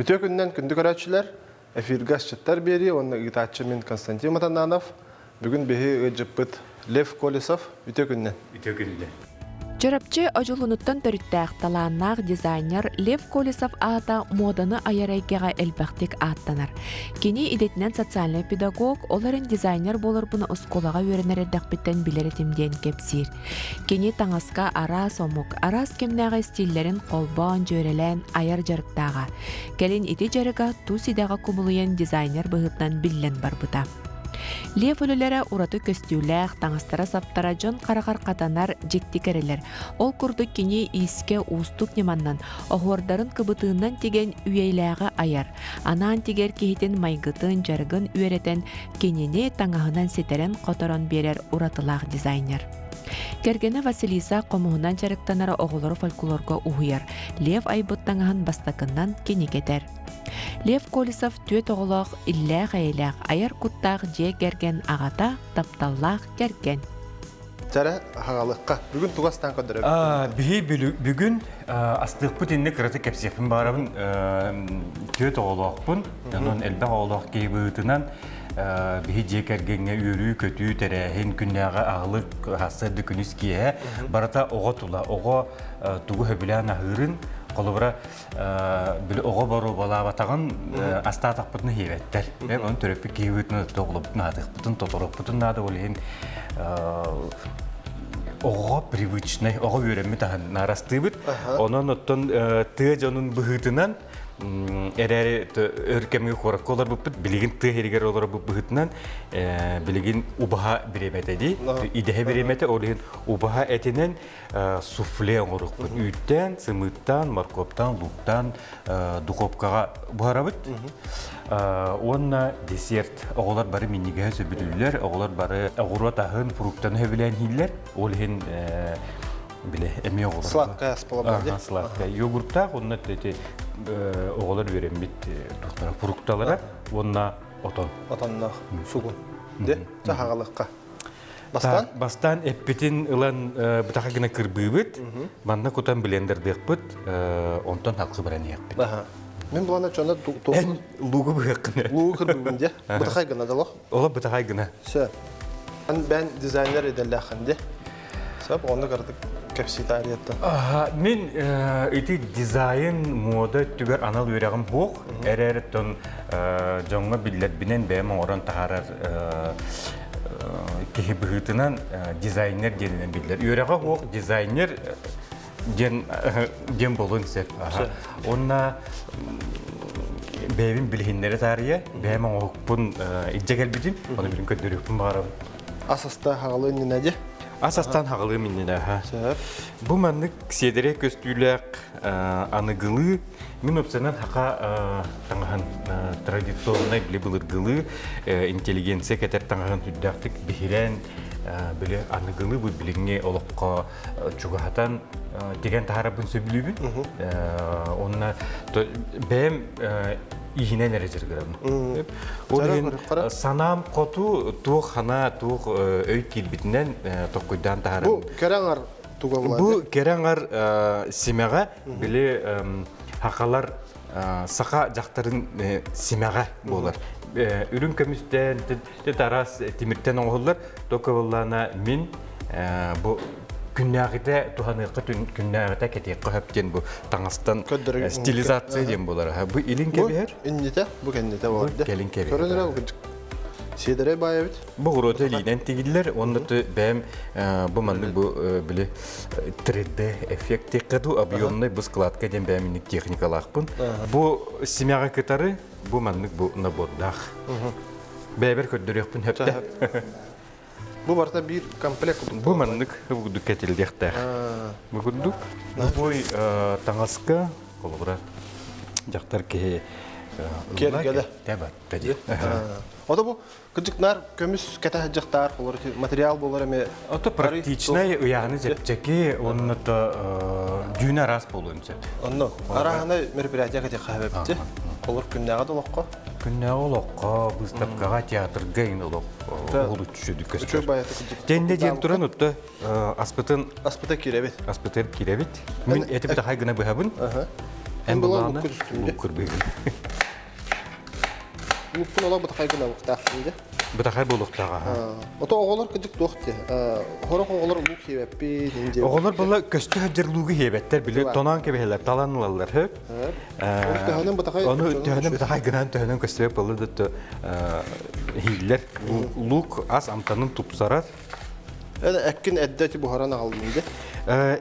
Бүтө күннен күндү көрәчүләр, эфирга чаттар бери, оны гитачы мен Константин Матананов, бүгін беһи ыжыппыт Лев Колесов бүтө күннен. Бүтө күннен. Чарапчы ажулунуттан төрүттәхталааннах дизайнер Лев Колесов ата моданы аярайгага элбәхтик аттанар. Кини идетнен социальный педагог, оларын дизайнер болар буна осколага үйренердәк биттен билеретимден кепсир. Кини таңаска ара сомук, арас кемнәгә стиллерин колбан жөрелән аяр жарыктага. Келин ити жарыга тусидага кумулуен дизайнер быһытнан биллен барбыта. Лев өлелері ураты көстүүләк, таңастара саптара жон қарақар қатанар жекті кәрелер. Ол күрді кені иске устук неманнан, оғырдарын кыбытыыннан теген үйейләғы аяр. Анаан тегер кейтен майгытын жаргын үйеретен кенене таңағынан сетерен қотаран берер уратылақ дизайнер. Кергені Василиса қомуынан жарықтанары оғылары фольклорға уғыяр. Лев айбыттаңағын бастакыннан кені кетер. Лев Колесов түйет оғылақ иллә ғайлақ, аяр құттақ же керген ағата тапталлақ керген. Тәрі ағалыққа. Бүгін туғастан көндірі. Бүгін астық бұтынны қыраты кәпсекпін барабын түйет оғылақпын. Оның әлбәқ оғылақ кейбіғытынан бихи же кергенге үрі көтүү тәрәхін күннәға ағылық ғасы дүкініс кие. Барата оға тұла, оға тұғы хөбілән ағырын Қолыбыра оға бару балабатағын астатақ бұтыны хеветтер. Оның түріпі кейбітіні тоғылып надық бұтын, тоторық бұтын нады олейін оға привычный, оға өремі тағын нарасты бұд. Оның оттын тұғыз оның бұғытынан әрәрі өркемге қораққа олар бұппыд, білігін тұғыргер олар бұғытынан білігін ұбаға біреметеді. Идеге біреметі олығын ұбаға әтінен суфле оңырық бұд. Үйттен, сымыттан, маркоптан, луктан, духовкаға бұғара бұд. Онна десерт оғылар бары менеге сөбілілер, оғылар бары оғыру тағын фруктан өбілен хейлер. Олығын біле әме оғылар. Сладкая сполабады. Сладкая. Йогурттақ, онна оғылар өрембет фрукталара, онна отон. Отоннақ, суғын. Де, жағалыққа. Бастан? Бастан әппетін ұлан бұтаға гына кірбі бұд, манна көтан блендердек бұд, онтан халқы бірәне әппет. Мен бұлана чонда тоғын... Луғы бұғыққына. Луғы кірбі де, бұтақай гына да лоқ? Ола бұтақай гына. Сө. Бән дизайнер едәлі ақынде. Сөп, оны қырдық кәпсейті арияттан. Мен өйті дизайн мода түгер анал өрәғым бұқ. Әрәріттен жоңға білдербінен бәймі оран тағарар кехі бұғытынан дизайнер денінен білдер. Өрәға бұқ дизайнер ден болуын сәп. Онна бәйбін білгендері тария, бәймі оғықпын иджегел бітін, оны білін көндіріппін бағарам. Асаста хағалы ненәде? Асастан хағалы меннені. Бұл мәнік седере көстүйләк анығылы, мен өпсенен хақа таңған традиционный білі бұлыр ғылы, интеллигенция кәтер таңған түддәқтік бігірен, білі анығылы бұл біліңе олыққа чуғатан деген тағарабын сөбілібін. Онына бәйім ихинен әрежер көрім. Санам қоту туық хана туық өй келбетінен тоққойдан тағарым. Бұл кәрәңар туған болады? Бұл кәрәңар семяға білі хақалар сақа жақтарын семяға болар. Үрін көмістен, тарас темірттен оғылар, тоқы болағына мен күннәғіде туғаныққа күннәғіде кетеққа өптен бұл таңастан стилизация дем болар. Бұл илін кәбер? Иннете, бұл кәндете болады. Бұл кәлін кәбер. Көрінірі бұқыдық. Седірі бай өбіт? Бұл ғыроты лейнен тегілер, онды бәйім бұл мәнді бұл 3D эффекті қаду объемный бұл складқа дем бәйімінік техникалақ бұн. Бұл семяға кетары, бұл мәнді бұл набордақ. Бәйбер көддірек бұн өпті. Бұл барда бір комплект ұтым? Бұл мәнік бұғыдық кәтелдектәр. Бұғыдық. Бұл таңасқа қолығыра жақтар кеге Кергелі? Дәбәр, бәде. Ода бұл күдіктінар көміс кәті жақтар, материал болар әме? Ота практичнай ұяғыны жәпчәке, оның дүйіне рас болуын сәт. Онно, арағына мероприятия кәте қағабәпті? Олар күннәға долаққа? Күннәға олаққа, бұстапқаға театрға ең олақ олы түшеді көстер. Үчөй баяты күдік. Тәнде дем тұран ұтты аспытын... Аспыта киребет. Аспытыр киребет. Мен әті біті қайғына бұхабын. Эн Бұл буланы луккур үстінде. луккур быгын. Луккун ола бутахай гына уктахтында. Бытахай болуктага. Ото оголор кыжык тохте. Хорок оголор лук хебеппи инде. Оголор була көстө хаҗырлыгы хебеттер биле тонан кебелер таланлалар хөп. Төхөнөн бутахай. Оны төхөнөн бытахай гынан төхөнөн көстө болду да хиллер лук ас амтанын тупсарат. Әккин әддәти бу харана калдында.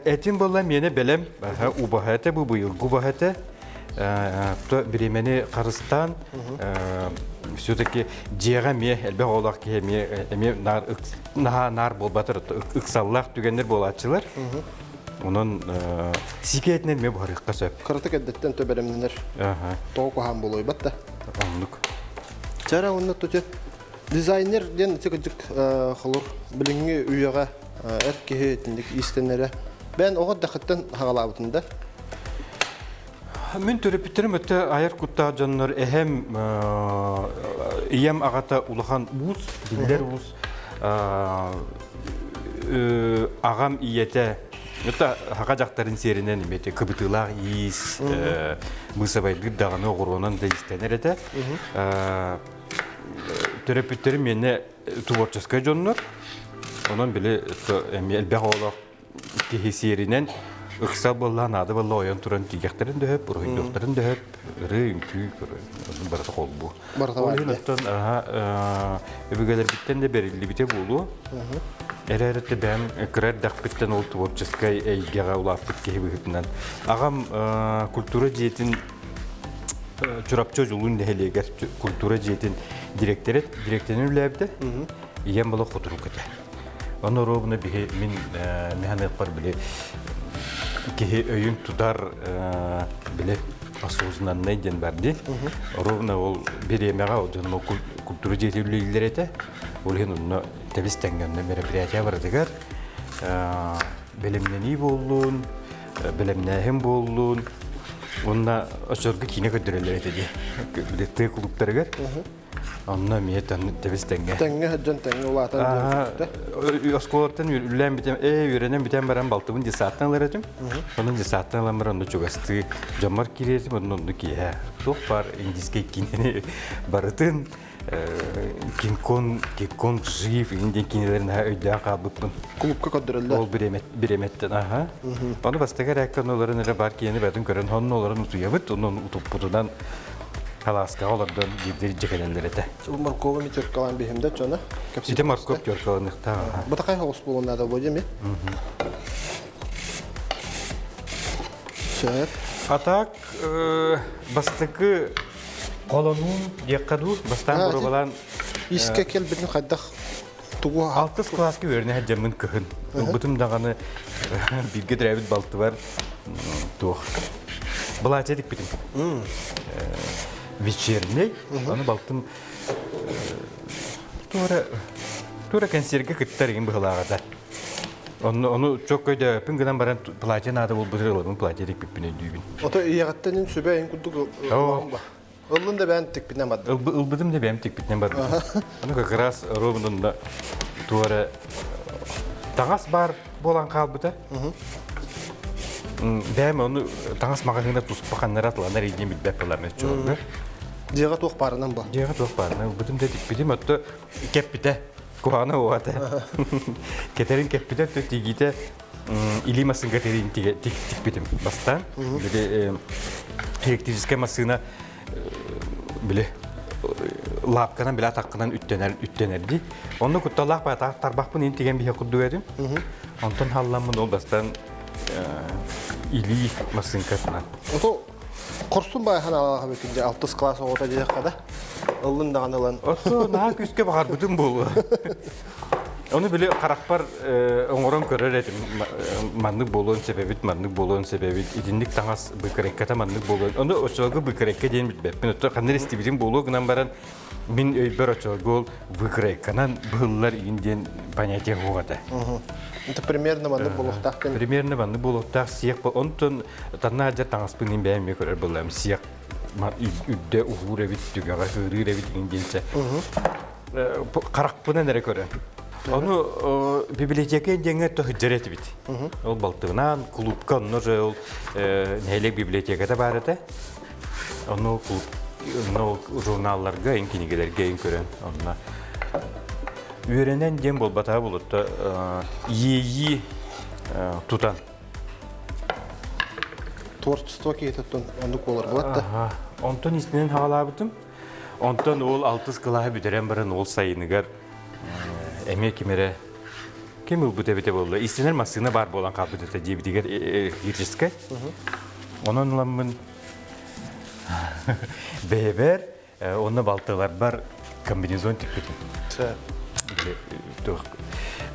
Этин болла мене белем убахата бу быйыл губахата то беремени Карыстан все-таки жега ме элбе олак ке ме нар болбатыр ыксаллак түгендер болатчылар. Онун сикетнен ме барыкка сөп. Кыртык әддәттен төбәлемнәр. Току һәм булой батта. Онлук. Чара онны төтө дизайнер ден тикыжык хылыр билинги уяга эркеһе тиндик истенере. Бен ого дәхәттән хагалабытында. Мен төрөпүттерим өтө аяр кутта жаннар эхем ием агата улахан буз, дилдер буз агам иете өтө хага жактарын серинен имете кыбытылак иис мысабайды даганы огоронан да истенер эте. Төрөпүттерим мене творческая жаннар. Онон биле элбе олак кехесеринен ыкса боллан ады болла оян туран тигектерин дөһөп, уройдоктарын дөһөп, рыйым күй барата кол бу. Олинаттан өбөгөлөр биттен де берилди бите болу. Эререте бәм кред дакпиттен ол творческая эйгега улаппыт кебигитнен. Агам культура жетин чурапчо жулун дехелегер культура жетин директорын үләбде. Ием боло хотуру кете. Оны робуна бихе мин механет бар биле кеһе өйүн тудар биле осознанный ден барди. Ровно ол беремега ол жана культура жетилүүлөр эте. Ол хенуна тебистенгенде мероприятие бар дегер. Белемнени болдун, белемнехим болдун. Онна очорга кине көдөрөлөр эте ди. Билетте клубтарга. Анна метан тебистенге. Теңге хаҗан теңге улатан. Осколтан үлән битем, үренен битем барам балтыбын дисаттанлар этим. Онун дисаттанлар онда чугасты. Жамар киретим онун ки. Тох бар индиске кинени барытын кинкон жив инден кинелерин өйдө кабытын. Клубка көдөрөлөр. Ол биреметтен, аха. Аны бастагар акканоларын эле бар кийени бадын көрөн хонноларын утуябыт, онун утуппутудан халаска олардан дидер жекелендер эте. Бу моркова митер калан бихимде чона. Ите морков жоркалыныктаа. Бутакай хос болгонда да боже ми. Шер. Атак бастыкы колонун якаду бастан бурубалан Иске кел бидин хаддах тугу 6 класска өрүнө хаджамын кыхын. Бутум даганы билге драйвит балты бар. Тух. Булачедик битим. Вечерний, аны балтым тура консерге кыттарыгын быхылагада. Onu çok köyde püngüden baran platin adı bul bıdırılığın platinik bippine düğün. Ото иягаттанын сөбөйүн кудук. Ылын да бен тик битен бат. Ilbıdım da benim tek bitnen var. Onu как раз ровно туара таңас бар болан қалбыта. Бәм onu таңас магазинда туспақандар атланар идем бит бәппаларны чөөргө. Жега тох барынан ба. Жега тох барынан бытым да тик битем отто кеп бите. Куана оата. Кетерин кеп бите тигите илимасын кетерин тик битем. Бастан. Биде электрическая машина биле лапканан биле атакканан үттенерди. Onu kuttалак ба тарбакпын интеген бие кудду бердим. Онтон халламын ол бастан или машинкасынан. Ото корсун бай ханалага бекинде 6 класс ота жаккада. Ылын даган ылан. Ото наа күскө багар бүтүн болу. Onu bile karakter onuran körür edim. Manlık bolun sebebi, idinlik tangas bıkırekkata manlık bolun. Onu oçolgu bıkırekke diyen bitbep. Ben otur kanır istibidim bolu gınan baran min öybür oçolgu bıkırekkanan bıhıllar indiyen понятие hoğada. Это примерно манlık boluktak. Примерно манlık boluktak siyek bol. Ondan tanna acar tangas pının beğenmiyor körür bolam. Siyek üdde uhur evit tügağa hırır evit indiyense. Karakpına nere körür? Onu biblioteka деңе тохыджарет бит. Ол балтыгынан клубка онно же ол нелек библиотекада бар эте. Onu jurnallarga, enkinigelerge en kören onunla. Öğrenen dem bol batağı bulutta iyi tutan. Tворчество кейтеттен ондук болар булат да. Онтон исинен хаалабытым. Онтон ол алтыс кылаһы бүтөрен барын ол сайыныгар эме кимере кем ул бүтебете болду. Исинер масына бар болан кабытыта дебитигер юридический. Онон ламын бебер, онна балтылар бар комбинезон типпетин.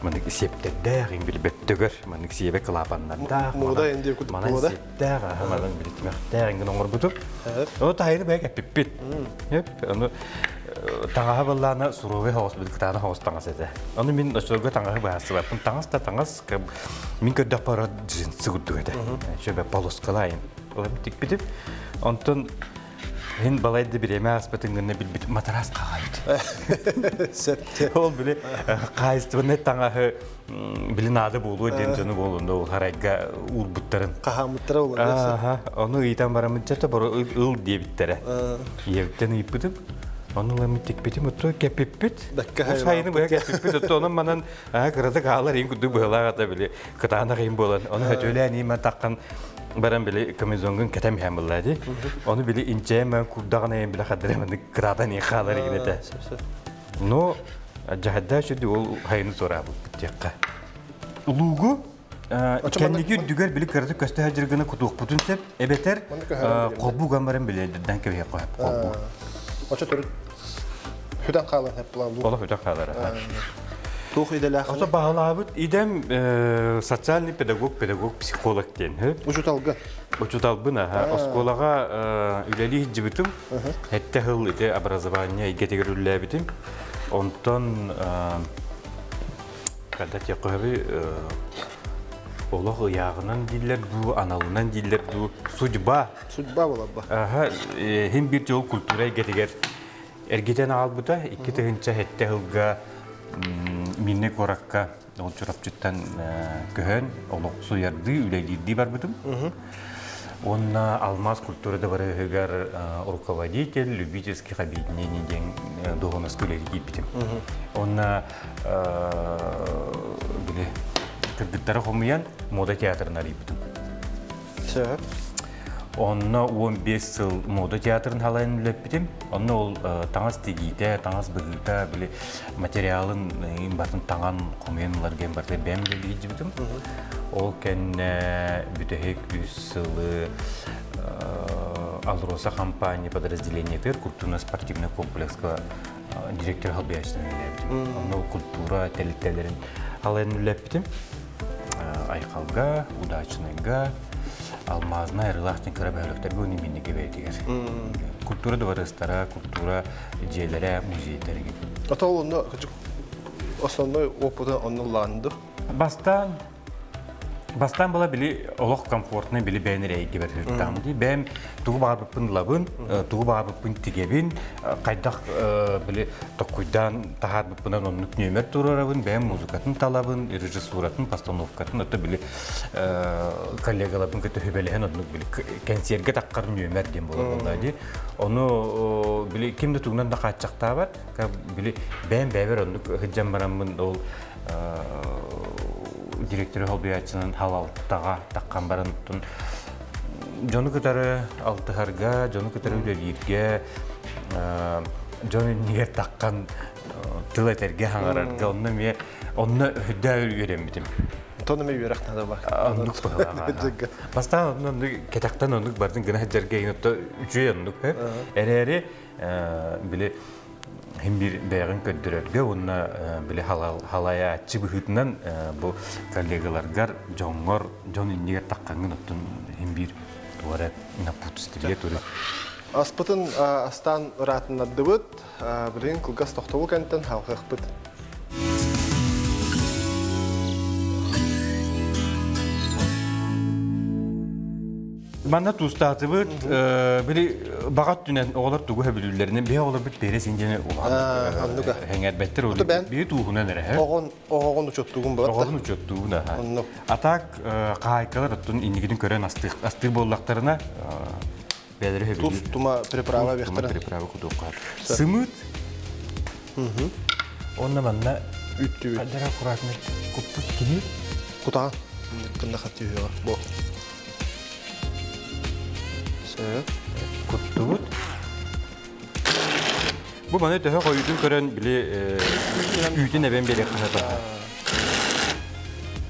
Манык септердер, билбеттөгөр, манык себе клапаннарда. Мода энди күтүп болду. Септер, манык билтмектер, ингин оңор бутуп. О тайыр бек пиппит. Хеп, аны таңаһы балланы суровый хаус билктаны хаус таңас эте. Аны мин ошолго таңаһы баасы бар. Таңас мин көддөк пара джинсы күттүк эте. Шөбө полоскалайын. Олар тикпитип, онтон Hen balaydı bir eme aspetinde bir matras kağaydı. Septe. Ol bile kayıstı ne tangahı bilin adı bolu dentonu bolunda o harayga urbutların. Kahamutlara olur. Aha, onu iyiden baramınca da bara ıl diye bittere. Yevden ipidip, onunla mitik bitim otu kepipit. O sayını böyle kepipit otu onun manan kırada kağlar en kudu böyle da bile kıtağına kıyım bolan. Onu öyle neyime takkan Барам били комизонгун кетем хамыллади. Onu били инче мен курдагына ем били хадырамын крадан и халар игенете. Но жахадда шуди ол хайны сорабы текка. Улугу кендиги дүгөр били кырды көстө хажыргына кутук бутун сеп эбетер кобу гамбарым били дан кебе коюп кобу. Очо тур хүдөн калын хеп булам. Ола хүдөн калар. Тух иделах. Ото багалабыт идем социальный педагог, психолог ден. Учуталга. Учуталбына, осколага үлели жибитим. Хетте хыл ите образование игетегерүлле битим. Онтон когда текеби Олог ягынан диллер ду, аналынан диллер ду, судьба. Судьба булабы. Хем бир жол культура игетегер. Эргитен албыта, икки тыгынча хетте хылга Minne korakka ol çorapçıttan köhön, oluk suyardı, üleliydi var bıdım. Onunla Almaz kulturada var hıgar rukovodитель любительских объединений ден doğunas küleli gittim. Onunla bile kırdıkları olmayan moda tiyatrına gittim. Sebep? Onunla 15 yıl moda tiyatrın halayını löptüm. Onunla ol tağız tegiyde, tağız bıgıda bile materyalın batın tağan komeyanlar gen barda ben bile gittim. Ol kenne bütehek 3 yılı Alrosa компания подразделение ТЭР, культурно-спортивный комплекска директор халбияшын löptüm. Onunla kultura, telitelerin halayını löptüm. Aykalga, Udачныйга, Алмазна, Ирлахтин, Карабайлыктарга өнімені кебейтігер. Культура дворыстара, культура жейлері, музейлерге. Ата ол оны основной опыты оны ланды? Бастан была били олох комфортный били бәйнер әйге бір хүрттамды. Бәм туғы бағырбыппын лабын, туғы бағырбыппын тигебін, қайдақ били тоқуйдан тағарбыппынан оннық нөмер тұрарабын, бәм музыкатын талабын, режиссуратын, постановкатын, өті били коллегалабын көті хөбелеген оннық били консерге таққар нөмер дем болады. Оны били кемді туғынан да қатшақта бар, били бәм бәбер оннық хыджан барамын ол директоры Холбиячының халалтаға таққан барын тұн. Жоны көтәрі алтығарға, жоны көтәрі үлелерге, жоны негер таққан тыл әтерге хаңарарға, онны үдді үйерем бітім. Тоны мен үйерақтың да бар. Оннық бұғыға. Бастан онны кетақтан оннық бардың гына әдерге үчүй оннық. Әрі білі hem bir bəyəğin köddürərgə, onunla belə halaya açı bühütündən bu kollegalargar joңор, жон иннигер таққаңын оттun hem bir duvarə naputistiliye turur. Аспытын астан ұратын аддыбыт, бірін қылғас тоқтауы кәнттен халқы ұқпыт. Bana tustağıtıbıt, bili bağat dünen oğlar tuğu hebilürlerinin bir oğlar bir beri zincini olan henger better olur. Bir tuğuna nere? Oğun uçottuğun bu. Oğun uçottuğun da. Atak kahaykalar attın inigidin kören astığı bollaklarına beleri hebilür. Tustuma preprava bektere. Preprava kuduqar. Sımıt. Onunla bana Üttü. kadara kuratını kuput gibi. Kutağa. Kında katıyor bu. Kuttubut. Bu bana daha koyduğun kören bile üydün ben bile kıhata.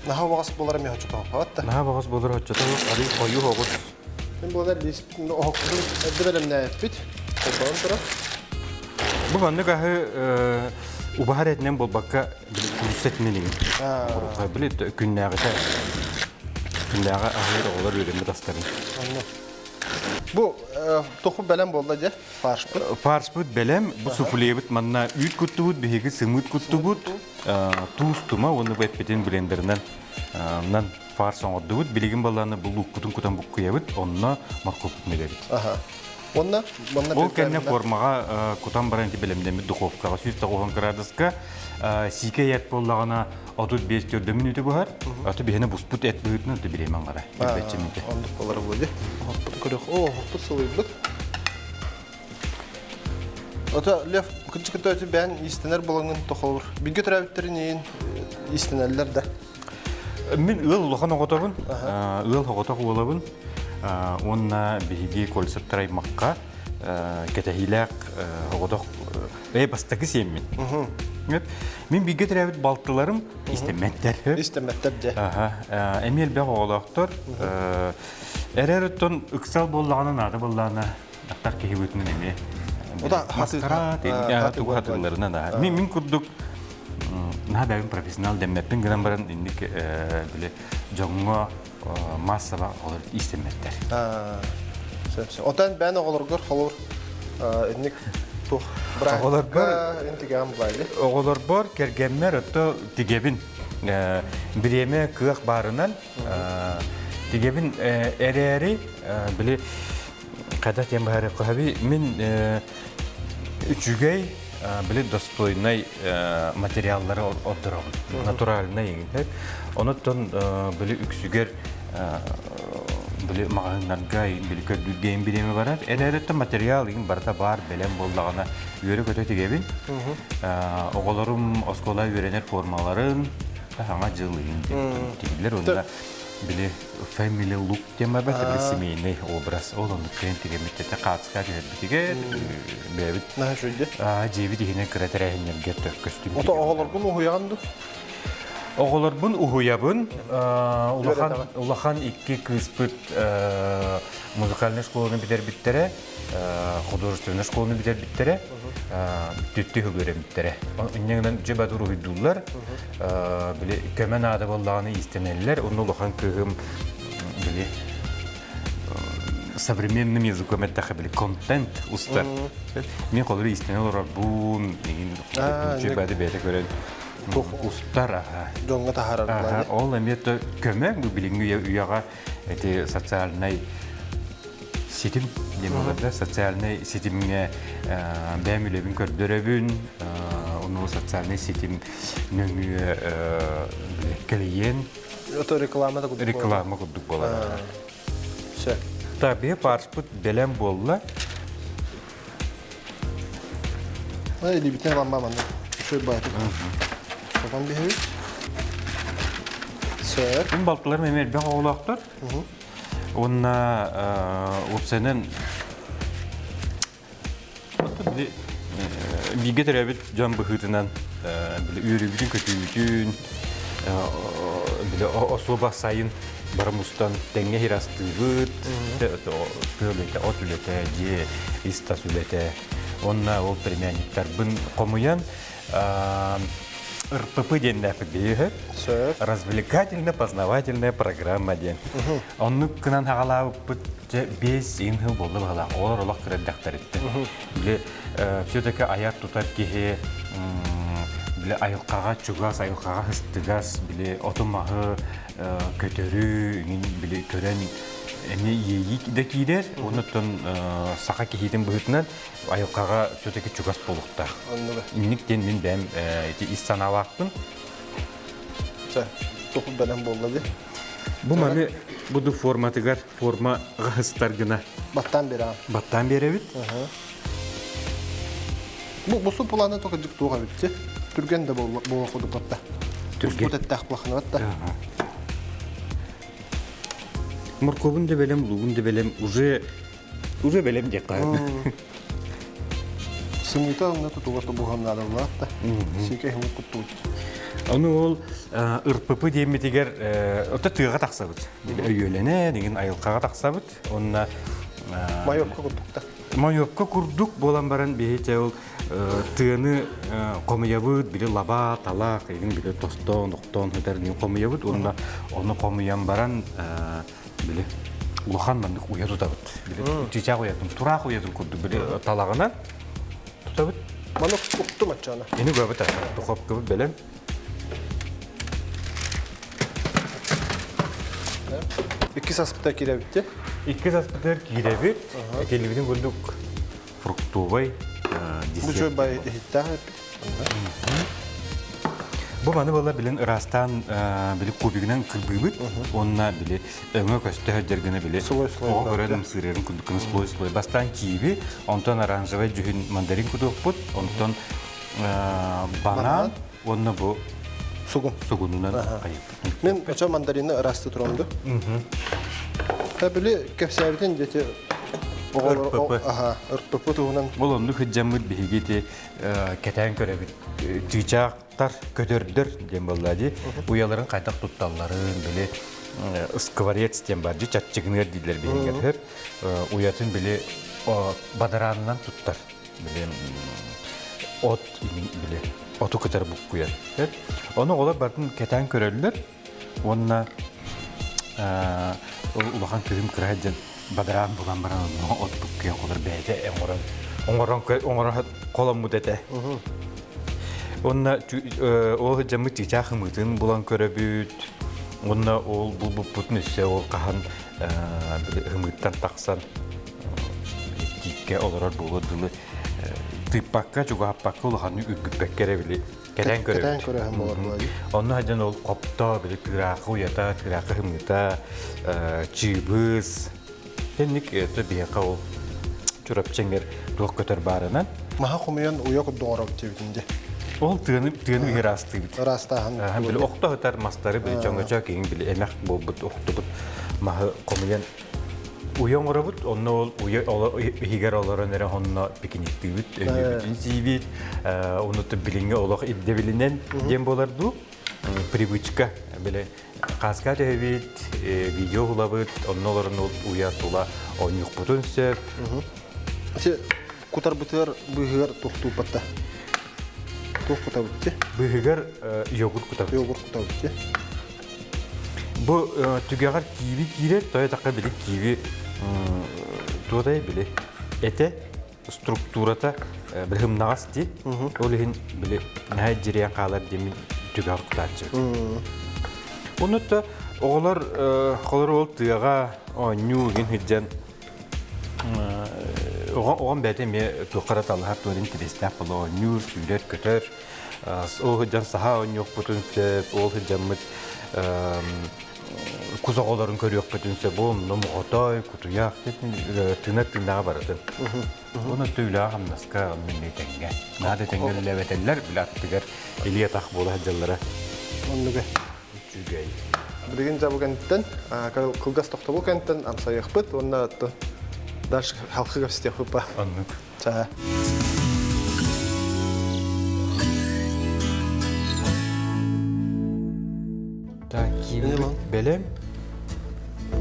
Naha vaqas bolarım ya çota. Hatta. Naha bağız bulur hoçata arı koyu hoğuz. Ben bu da listinde okudum. Edbelim ne yapıt? Ondan sonra Bu bana gahı ubahar etnen bol bakka kursetmeliyim. Bile günlerde ahir olur öyle dastarın. bu toxu belem bolda je farş bu. Fars bud belem bu sufulebit manna üt kuttubut bihigi sımut kuttubut tustuma onu betpetin blenderından nan fars oңордубут билигин баланы бул уккутун кутан буккуябыт онна маркопут мелебит. Aha. Onda Ол кенне формага кутан баранти белемдеми духовкага 190 градуска сикеят боллагана 35-40 минуты бухар. Аты бихене буспут эт быытны да билемен гара. Бетчемите. Onda bolары болды. Хоппут көрөк. О, хоппут сылыйбыт. Ата лев кычкыта өтү бен истенер болгон тохолур. Биге трабиттерин истенерлер да. Мен ыл лохан оготобун. Ыл оготок болобун. Онна биги колсептарай макка кетехилак огодок бастагы семин. Мен биге трабит балтыларым истеметтер. Истеметтер же. Эмил бе оголоктор. Эрерттон ыксал боллаганын ады боллагана аттар кехибетин эми. Ода маскара хатыларына да. Мен курдук набайын профессионал деммеппин гынан баран индик биле жоңго массаба олар истеметтер. Отан бен оголоргор холор эник тух брак. Оголор бар интигам байлы. Оголор бар кергенмер ото тигебин биреме кыак барынан тигебин эрери биле када тем бары каби мен үчүгөй биле достойный материаллары отдырам. Натуральный егет. Онотон биле үксүгер биле маганнарга биле көдүлгөн биреме барат. Элеретте материал ин барта бар белем боллагана үйрө көтө тигебин. Оголорум оскола үйрөнер формаларын аңа жылыйын тигилер онда биле family look тема бар биле семейный образ олон кентигемитте катска кебитиге бебит На жүйде. жеби дигене кретерехнерге төккөстүм. Ото оголоргун уяганды. Оголорбун уhuябын улахан икки кыспыт музыкальный школаны битер биттере художественный школаны битер биттере түттү хөбөрем биттере. Иннегенен жебадуру хүйдуллар биле көмөн ада боллаганы истенеллер. Оны улахан кыгым биле современным языком это были контент уста. Мен колоры истенеллер бун жебады бете көрөн устара. Жоңга тахарар. Ол эмете көмөк бу билинги уяга эти социальный сетим демелерде социальный сетимге бәмүлебин көрдөрөбүн ону социальный сетим нөмү клиент Ото реклама да кудук болот. Все. Таби парспут белем болла. Ай дибитен ламба манда. Шөй байтып. Сафан бихи. Все. Бун балтылар мемер бе оголоктор. Онна опсенен биге теребит жан быхытынан биле үйрүбүтүн көтүүтүн биле особо сайын бармустан теңге хирастыбыт пөлөтө отүлөтө же истасүлөтө онна ол племянниктер бын комуян РПП денде бие развлекательно-познавательная программа ден. Онны кынан хагалап бес инхил болду бала. Олар олак креддактар этти. Биле все-таки аяк тутар кихи биле айылкага чугас, айылкага хыстыгас, биле отумагы көтөрүү, биле көрөн Эми ийик да кийдер, онуттан саха кихитин быһытынан айылкага все-таки чугас болукта. Аннага. Инниктен мен бәм ис саналаакпын. Топу белән булды. Бу маны буду форматыгар форма гыстар гына Баттан бера. баттан беребит. Бу су планы только диктуга битти. Түрген дә бу ходу батта. Түрген. Бу тәттәх плахны батта. Морковун да белем, лугун да белем, уже белем де кайын. Сымыта онда тутуга тобуган надо батта. Сикә ху кутту. Аны ол ырппы демитигер ота тыга таксабыт. Өйөлене деген айылкага таксабыт. Онна Майорка куттукта. майопка курдук болан баран бейте ол тыны комуябыт, бири лаба, талак, еген бири тостон, октон, хөтер деген комуябыт. Онна оны комуян баран биле улахан мандык уя тутабыт. Биле чичак уятын, турак уятын курдук биле талагынан тутабыт. Маны кутту мачана. Эни көбүт тухап көбүт белем. Икки саспыта кире битти. Икки саспытыр киребит, келибидин курдук фруктовый Бу жой бай хитта. Бу маны бала билен ырастан били кубигинен кырбыбыт, онна били өңө көстө хөддергене били. Слой-слой О бар, көрөдүм сырырын кудукун слой-слой. Бастан киви, онтон оранжевый жүхүн мандарин кудукпут, онтон банан, онна бу Сугун. сугунунан кайып. Мен оча мандаринны расты турамды. Табили кепсәрден дете Ырппы. ырппы тугунан Бул онду хыджамыт бигити кетен көрөбүт. Чычактар көтөрдөр дем боллади. Уяларын кайтак тутталларын биле сковорец дем бар. Чатчыгыныр дийлер бигергер. Уятын биле бадаранынан туттар. Биле от биле оту көтөр бук куяр. Оны олар бардын кетен көрөлдөр. Онна улахан көрүм кыраджан бадаран булан баран от буккия колор бейте оңорон колом мудете. Онна ол жамы чичахымытын булан көрөбүт. Онна ол бул бутун үсө ол кахан хымыттан таксан дикке олорор булдулы тыппакка жугаппакка улахан үгүппек керебили. Кетен көрөһөн болор булай. Онна хаджан ол копто били тыракы уята, тыракы хымыта, чибыз. Тенник это бияка ол чурапченгер туох көтөр барынан. Маха кумуян уя куддоңорок тебитинде. Ол тыны гырасты бит. Растахан. Һәм били окто хөтөр мастары били чоңгоча кийин били эмек болбут октубут. Маха комуян уяңорабыт, онна ол уя хигер олорон эре онна пикниктибит, өйбүтүн сибит, онуты билинге олох идде билинен дем боларду. Привычка били каска дебит, видео хулабыт, онна олорон уя тула онюк бутун сөп. Те кутар бутер быгыр тукту патта. Тук кута бутте. Быгыр йогурт кутабыт. Йогурт кута бутте. Бу түгәгәр киви кире, тая такка били киви тудай били. Эте структурата бирим нагасти. Олин били наҗирия калар деми түгәр кутачы. Онутта оглар холор ол тыяга оню ген хиҗан оган бәтеме тукарат Аллаһ турин тирестә було ню сүрәт көтөр. Ол хиҗан саха онюк бутун се ол хиҗамыт кузоголарын көрөк бүтүнсө бу номготой кутуяк тына барады. Оны төйлө хамнаска минетенге. Нада теңгел лебетеллер билаттыгар элия так боло хаҗаллара. Оннуга. Жүгөй. Билген жабыгантан, кылгас токтобу кантан амсаяхпыт, онна дальше халкыга стехпа. Аннык. Ча. Так, киви белем.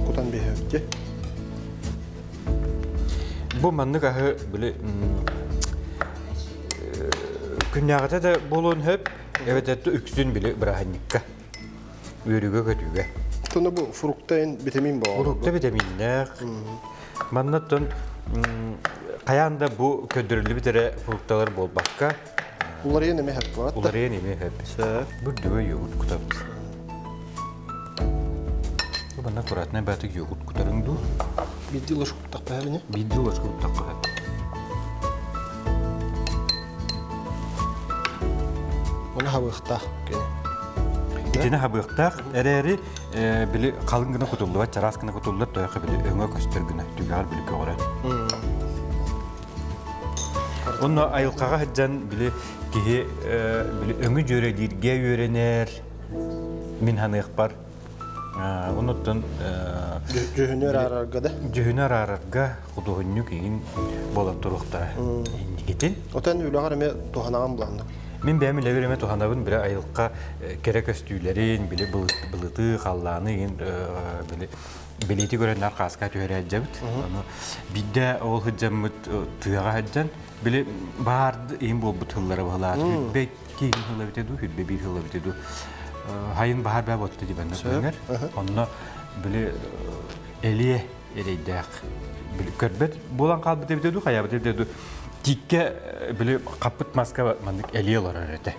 Кутан бехепте. Бу маннык ахы биле күннәгәтә дә болон хөп, эвет әтте үксүн биле браханникка. Үрүгө көтүгө. Тоны бу фруктайн витамин бар. Урукта витаминнер. Маннаттан каянда бу көдүрлү битере фрукталар болбакка. Улар эне мехеп бар. Улар эне хөп. Бу дөй йогурт кутабыз. Бу бана аккуратный батык йогурт кутарын болду. Бидди ложку тақпай Бидди ложку тақпай. Оны хабыхтақ. Итine habıqtaq, әрәри били қалың гына кутулды, чарас гына кутулды, тояқы били өңө көстер гына түгәр били көгөрән. Онна айылқаға хәджан били кихи били өңі жөрелерге үйренер, мин ханық бар. Онуттан Жөһүнөр арарга да. жөһүнөр арарга кудугунню кейін болан туруқтара индикетин. Отан үләгәр эме туханаган буланды. Мен бәмі ләвереме туханабын біле айылыққа керек өстүйлерин, біле былыты, қалланы, білеті көрен арқасқа түйері әджабыт. Бидді ол хыджамыт тыяға әджан, біле барды ең бол бұт хыллары бағылады. Хүтбе кейін хылла бітеду, хүтбе бір хылла бітеду. Хайын бағар бәп отты дебенді көңер. Онына біле әлие әрейдәқ. Көрбет болан қалбы дебетеду, қаябы дебетеду. Тикке били капыт маска мандык элиелар өрөтө.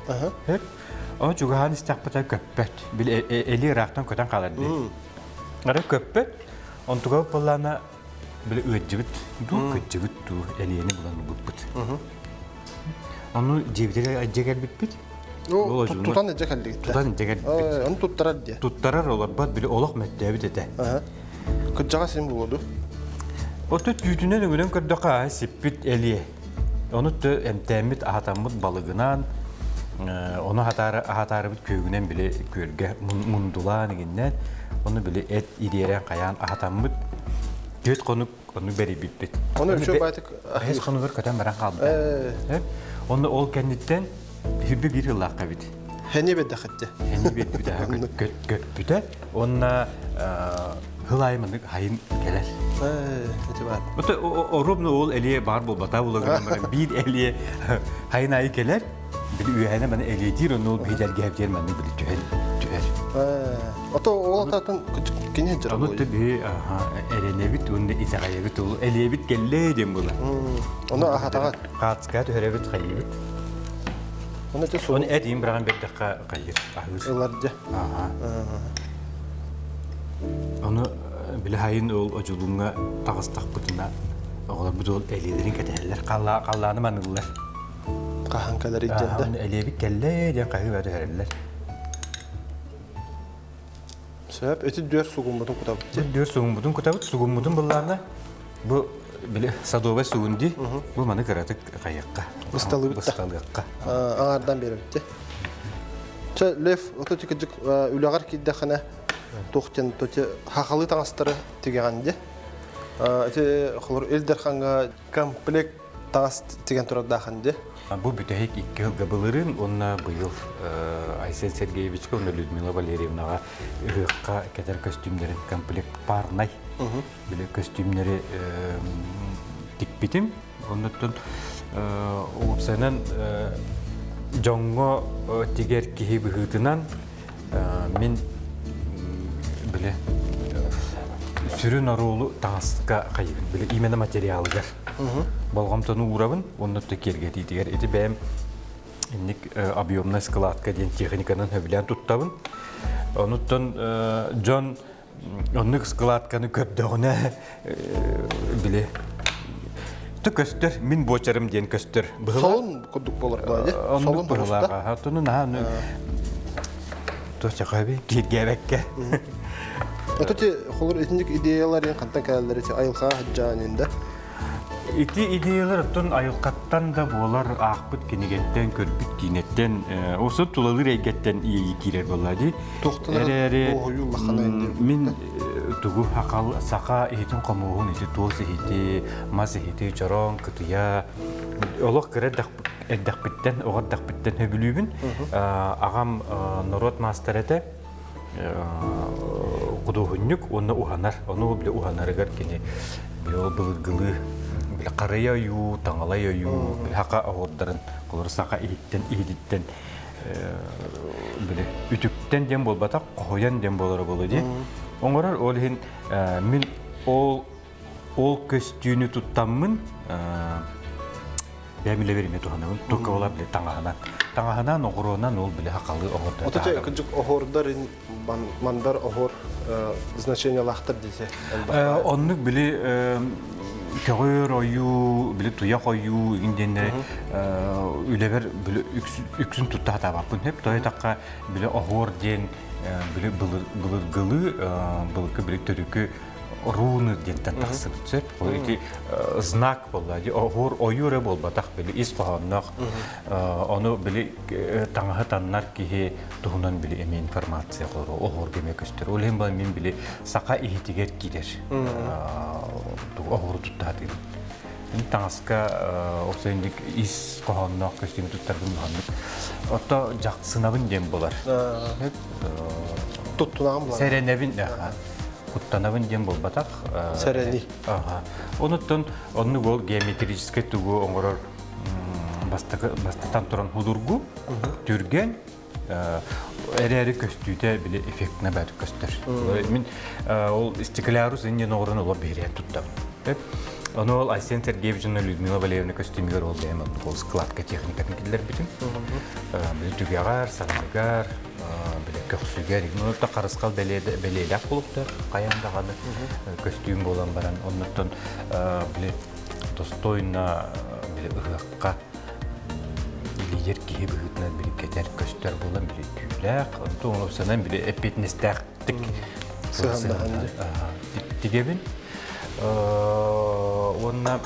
О жугаан истакпата көппөт. Били эли рактан көтөн каларды. Ара көппөт. Онтуга боллана били өҗүбүт, көҗүбүт элиени булан бутбут. Аны жебдере ажегер битбит. О, тутан эжекелди. Тутан эжекер. Аны туттарар ди. Туттарар олар бат били олок меттебит эте. Кыжжага син болду. Ото түтүнөн өгүнөн көрдөкка сиппит элие. Onu da emtemit ahatamut balıgınan, onu ahatarıbıt köygünen bile körge mundulan eginden, onu bile et idiyeren kayan ahatamut göt konuk onu beri bitbit. Onu ölçü baytık. Hes konu ver köten beren kaldı. Onu ol kenditten hübbü bir hıllakka bit. Heni beddeketti. Heni bedde göt büte. Onunla hılaymandık hayın gelir. Ota orubnu ol eliye bar bol bata bulagıran bir eliye hayın ayı gelir. Bir üyene bana eliye dir onu ol bidel gevdir bana bir tüher. Ota oğlan tatın kini hecir oluyor. Onu tabi erenevit onu izahayevit ol eliyevit gelle dem bula. Onu ahatağa. Katska tüherevit kayevit. Onu edeyim bırakın bir dakika kayır. Ahır. Ilarca. Onu bile hayın ol oculuğuna tağıstak butuna oğlar bu ol elilerin keteller kallanı manırlar. Kahankalar icende. Onu eliyevit gelle diye kayı verdi herler. Sebep eti dör suğumudun kutabıtı. Dör suğumudun kutabıtı. Suğumudun bunlarına bu bile sadova suğundi. Bu manı karatık kayakka. Istalıqqa. Ağardan beri bitti. Lef ototikicik üleğer kiddekine toxten tote haqalı tağıstırı tigəndi. Eti xolur elderxanga komplekt tağıst tigen turadağındı. Bu bütəhik 2 yıl qabıların onna bu yıl Aysel Sergeyevich'e onna Lyudmila Valerievna'ga ıqqa keter kostümlerin komplekt parnay. Bile kostümleri dikbitim. Ondan opsaynan jongo tiger kihi bıhıtınan min bile sürün arolu tağısqa kayıp bile imene materyaligar. Balgamtanu uğrabın, ondan da kergeti tiger. Eti benim innik abiyomna skalatka diyen texnikanın höbilen tuttabın. Ondan John onluk skalatkanı köpdağına bile köstür, min boçarım diyen köstür. Solun kuduk bolar böyle. Solun borusta. Hatunun ha nu. Toşa kabi gergebekke. Öteti xolur etnik ideyalar yan kantan kalaları ti ayılqa hajjanında. İti ideyalar tun ayılqattan da bolar ahbıt kinigetten körbüt kinetten osu tulalır egetten iyi girer bolladı. Toxtalar oğuyu laxanaydı. Min tugu hakal saka ehitin qamuğun eti toz ehiti, maz ehiti, jaron, kıtıya. Olaq kere eddaqbitten, oğaddaqbitten höbülübün. Ağam Norot Masterete kuduhunyuk, onu uhanar. Onu bile uhanarıgar kini. Bile o bılırgılı, bile qaraya yu, tangalaya yu, bile haka ağodların, kolor saka ehitten, bile ütükten dem bol batak, qoyan dem bolara bolu di. Oňorar olhin min ol köstüğünü tuttamın бәмиле берме туханын только ола биле таңаһынан огоронан ол биле хакалы огорда. Оточа кыжык охордар мандар охор значение лахтар дисе. Онны биле Körür oyu, bile tuyak oyu, indenne üleber bile üksün tutta hata bakın hep doya takka bile ahor den bile bılgılı bılgı bile törükü ruunu denten taksır tsep. O iti znak bolladı. Ahor oyure bol batak bile isfahannak onu bile tangaha tanlar ki tuhunan bile emi informasiya koro ahor demek ister. Olhem ben min bile saka ihtiger gider. Ahor tuttadı. Tangaska orsendik is kahannak kostümü tuttardım handık. Hatta jak sınavın dem bolar. Hep tuttunağım var. Serenevin Kuttanavın dem bol batak. Sereni. Aha. Onu bol geometriske tugu ongoror bastatan turan hudurgu türgen eri köstüde bile efektine bad göster. Min ol istiklarus ingen oranı ola beriyen tuttam. Hep onu ol Aysen Sergeyevic'in Lyudmila Valerievna kostümler oldu hemen ol skladka teknikasını gidiler bütün. Bile tügegar, sarıgar, bile köksüger, bunu da karıskal beleydak buluptar. Kayandağını kostüm bolan baran ondan bile dostoyna bile ıhakka lider kihi büyütler bile keter köster bolan bile tüylek. Onu sanan bile epitnestaktik. Sığandağını. Digebin. Onunla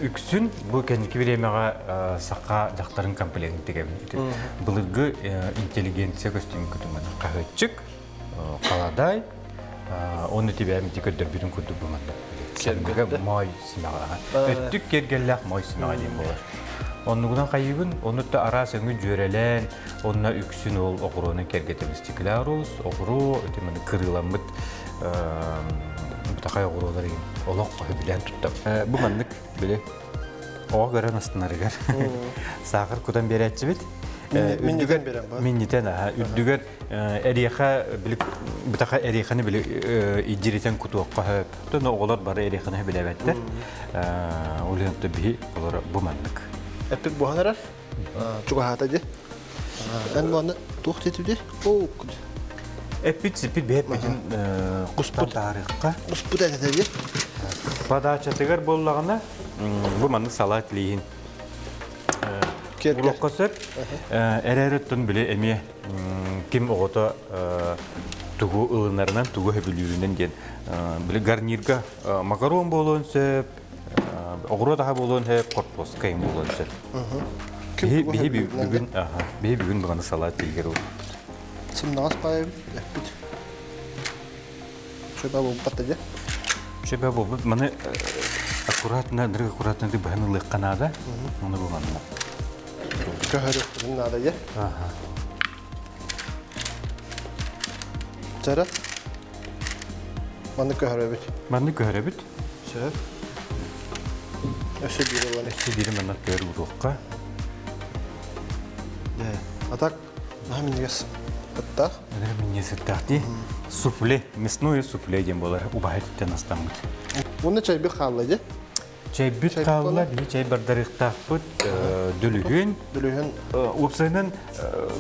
üksün bu kendiki bir yemeğe saka daktarın kampanyasını digebin. Bılgı inteligensiya kostümü kutumanı kahvetçik, kaladay, onu tibem dikkatle bütün kutu bulmadı. Kendike may simağa. Öttük gergellak may simağa diyeyim bolar. Onundan kaybın, onu da ara seni jörelen, onunla üksün ol okurunu kergetemiz tiklarus, okuru ötemeni kırılamıt. Takay oğruları olaq bilen tuttum. Bu manlık bile o gören aslında gar. Sağır kudan beri etçi bit. Minniden beren var. Minniden ha. Üddüger eriha bilip bu takay erihanı bile iciriten kutu oqqa hep. Tonu oğlar bara erihanı bile vetler. Olan tabii olar bu manlık. Epik bu hanarar. Çok hatadı. Ben bu anda tuht etüdi. O Epit sepit behep bütün kustan tarihka. Usput etedi. Bada çatıgar bollağına bu manlık salat lihin. Bulokka söp ereröttün bile emiye kim oğuta tuğu ığınlarından tuğu hebiliyüründen gen bile garnirga makaron bolon söp oğru daha bolon hep korpos kayın bolon söp. Bihi bugün bu manlık salat lihin oldu. Şimdi nasıl payı epik. Şöyle bu patlıca. Şöyle bu bana akuratna direkt akuratna di bahan ılık kanada onu bu manlık. Köhörü nada ya. Cara. Mandık köhörü bit. Mandık köhörü bit. Söp. Öse biri olan. Öse biri mandık köhörü uruqqa. Atak namin yes. Hatta. Namin yes hatta. Суфле, мясное суфле дем болар. Убахеттен астамыт. Оны чай бир халлады. Чай бит қалла, чай бардарықтақ бұд, дүлігін. Дүлігін. Опсайнан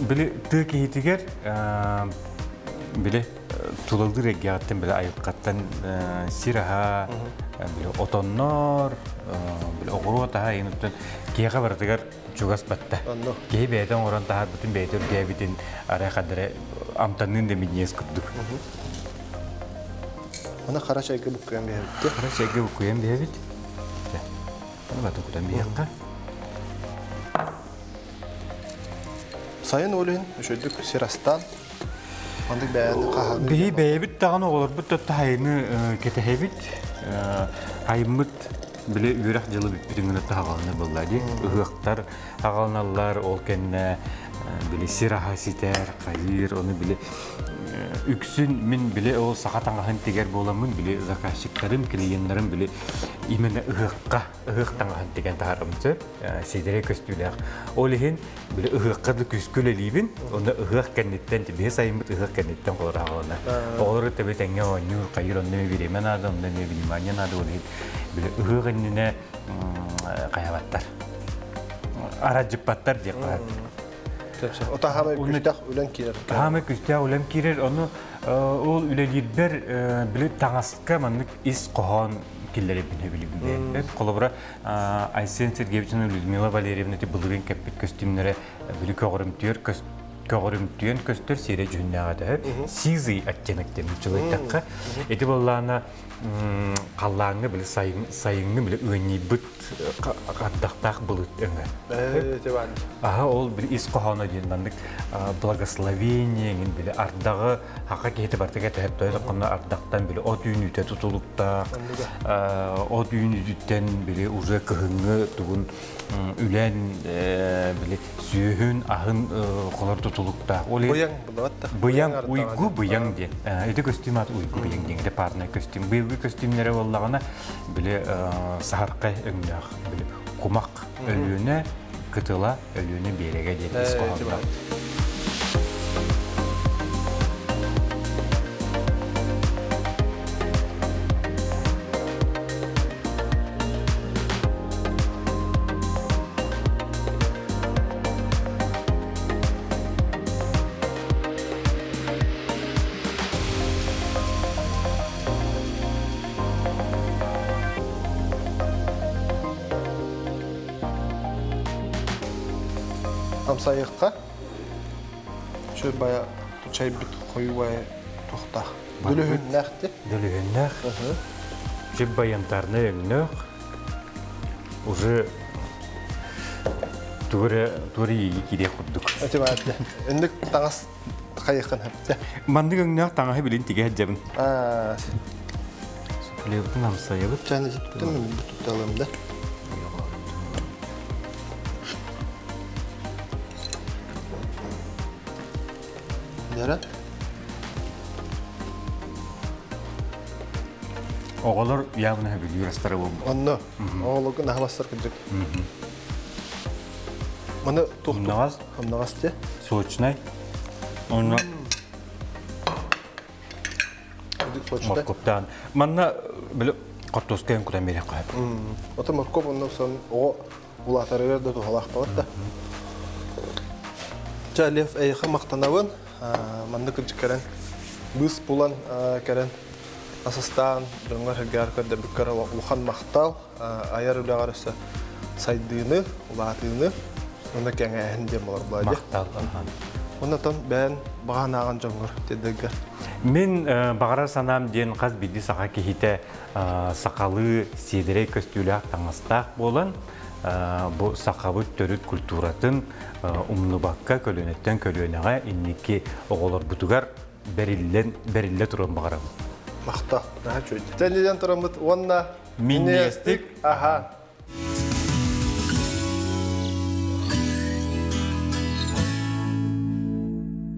білі түкі етігер, білі тұлылды региаттен білі айыққаттан сираға, білі отоннор, білі оғыру атаға еніптен кейға бардығар жүгас батта. Кей бәйден оран тағар бүтін бәйдер бәйбітін арай қадыры амтанның демедінес күрдік. Оны қара чайға бүккөен бәйбітті. Қара чайға бүккөен бәйбіт. Batı kudan bir yakka. Sayın oğlun, şöyle sirastan. Andık beğendi kahve. Bihi beyabit dağın olur. Bu da hayını ketehebit. Haymıt bile yürek jılı bitbitinin tağalını bulladı. Ihıqtar tağalınallar ol kendine bile siraha siter, kayır onu bile üksün min bile o sakatangahın teger bolamın bile zakahşıklarım, kliyenlerim bile imene ıhıqtangahın tegen taharımcı sedere köstüler. Olihin bile ıhıqqadı küskülelibin, onu ıhıq kennetten tibihe sayımıt ıhıq kennetten kolağına. Olur tabi tenge onur kayır ondan bilemen adı, ondan bilemen adı olihin bile ıhıq ennine kayabatlar. арajıppattар diye қағар. Ота хамы күстәк үлән килер. Хамы күстә үлем кирер, оны ол үлелербер біле таңасыққа маннык ис қоған келлері біле. Қолыбыра Айсен Сергеевична Людмила Валерьевна бұлығын кәппет көстімлері біле көғырым түйен көстер сере жүннәғады. Сизый оттенектен жылайтаққа. Эти болланы қаллаңы біле сайыңы біле өңей бұт қаттақтақ бұлыт өңі. Ол біле ис қоғаны дейін благословение, біле ардағы хаққа кейті бартыға тәйіп тойды қонна ардақтан біле от үйін үйте тұтылықтақ, от үйін үйттен біле уже көхіңі тұғын үлән біле сүйін ағын қолар тұтылықтақ. Бұяң, уйгу бұяң ден. Эти костюм аты уйгу бұяң деңді парный костюм. Бұйғы костюмлері болағына біле сағарқай өңнақ, біле құмақ өліні, кытыла өліні береге ден ісқоғанда. Амсайыққа шөр бая чай бит қойуай тоқта. Дүлігін нәқті? Дүлігін нәқ. Жеп баянтарны өңнөқ. Уже туыры егі кейде құддық. Өте бәді. Үндік таңас қайықын әпті. Мандық өңнөқ таңағы білін теге әджабын. Сүпілеудің амсайығыт. Жаны жеттім мен бұтты алымда. Оғалар явно білі растары болмы. Онны, оғалығы нағабастар күндік. Мұны тұқтық. Хымнағас де? Сочнай. Оны морковтан. Манна білі қортоскайын күрен бере қайып. Ота морков онны сон оғы ұлақтары берді тұғалақ болады да. Жа лев әйіқі мақтанауын. Манны күнчік кәрін. Бұс бұлан кәрін. Асыстан, дөңгөр хергар көрді бүккер ұлған мақтал, аяр үліғар өсі сайдыны, ұлатыны, оны кәңі әхінден болар бұлайды. Мақтал. Оннатон бән баған аған жоңғыр дедігер. Мен бағарар санам ден қаз биді сақа кейті сақалы седірей көстілі таңыстақ болан, бұл сақабы төріт культуратын ұмныбаққа көлінеттен көлінеға иннеке оғылар бұтығар бәрілі тұрын бағарам. Мақта, жөйді. Тәнеден тұрамыз, онна Минестік, аха.